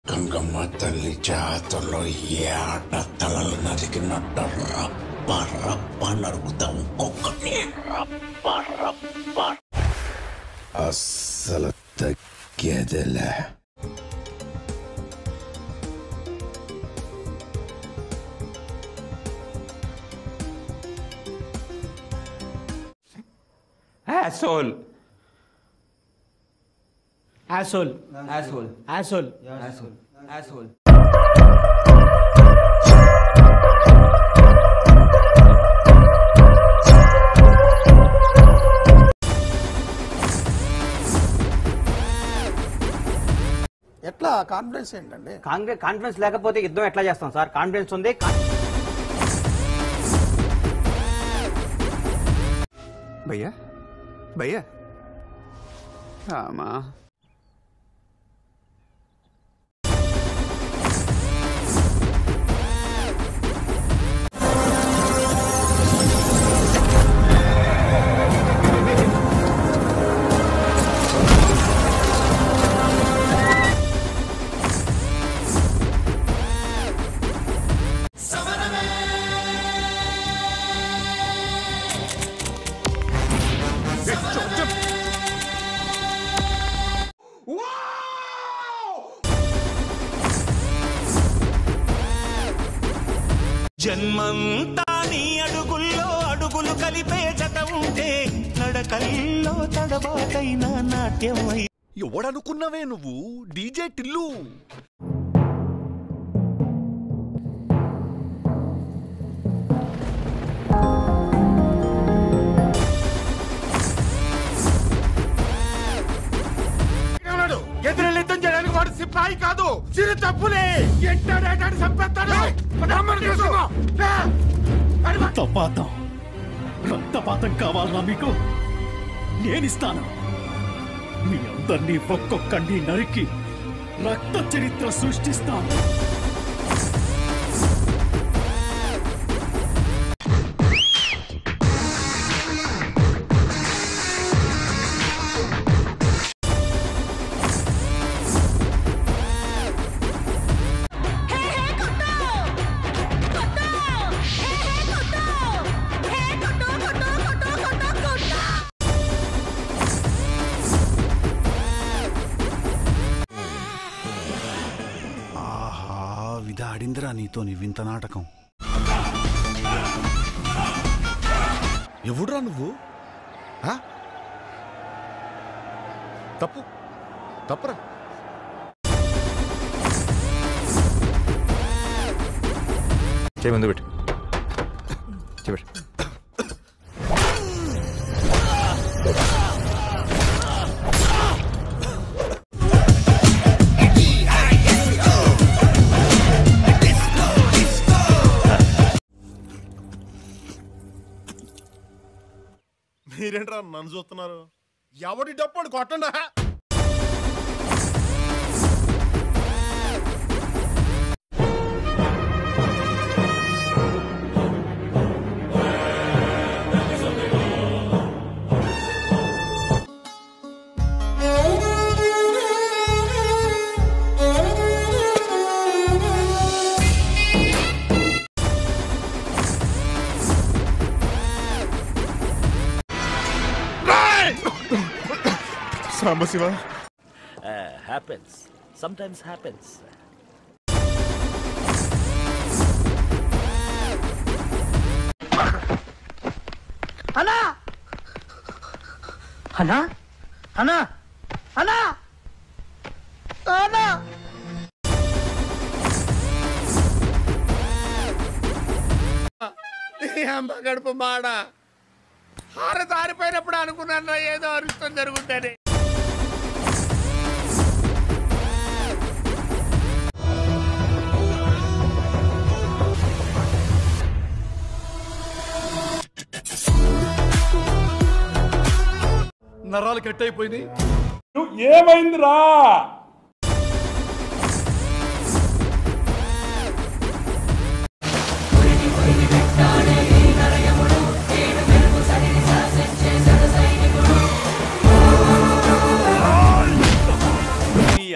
గంగమ్మ తల్లి జాతరలో ఏ ఆట తలలు నరికినట్టు రప్ప రప్ప నరుకుతాం ఒక్కొక్కటి రప్ప రప్ప. అస్సలు తగ్గేదిలే. Asshole. Asshole. Asshole. Asshole. Asshole. Asshole. ఎట్లా కాన్ఫిడెన్స్ ఏంటండి? కాన్ఫిడెన్స్ లేకపోతే యుద్ధం ఎట్లా చేస్తాం సార్? కాన్ఫిడెన్స్ ఉంది. భయ్యా భయ్యా రామా జన్మంతా నీ అడుగుల్లో అడుగులు కలిపే జత ఉంటే నడకల్లో తడబాటైన నాట్యం. ఎవడనుకున్నావే నువ్వు? డీజే టిల్లు. ఎదురు యుద్ధం చేయడానికి వాడు సిపాయి కాదు, చిరు తప్పులే. ఎంటాడేటాడు చంపేస్తాడు. రక్తపాతం రక్తపాతం కావాలన్నా మీకు నేనిస్తాను. మీ అందరినీ ఒక్కొక్కడిని నరికి రక్త చరిత్ర సృష్టిస్తాను. ఆడిందిరా నీతో నీ వింత నాటకం. ఎవడురా నువ్వు? తప్పు తప్పురా. చేయి ముందు పెట్టు. చెప్పు. మీరేంట్రా నన్ను చూస్తున్నారు? ఎవడి డప్పుడు కొట్టండా. Sambasiva. Happens. Sometimes happens. అన్నా అన్నా అన్నా అన్నా అన్నా అమ్మ గడుపు మాడ హార దారిపోయినప్పుడు అనుకున్నాను ఏదో అరుష్టం జరుగుతుంది. నరాలు కట్ అయిపోయింది. ఏమైందిరా?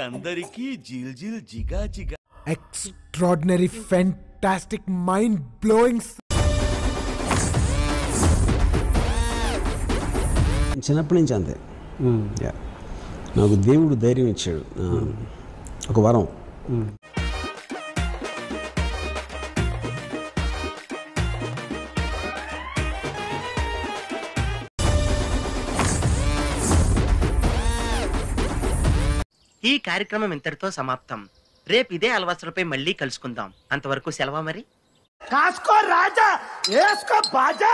అందరికీ జిల్ జిల్ జిగా జిగా. Extraordinary, fantastic, mind blowing. చిన్నప్పటి నుంచి అంతే. నాకు దేవుడు ధైర్యం ఇచ్చాడు, ఒక వరం. ఈ కార్యక్రమం ఇంతటితో సమాప్తం. రేపు ఇదే అలవాసులపై మళ్ళీ కలుసుకుందాం. అంతవరకు సెలవా మరి. కాసుకో రాజా, వేసుకో బాజా.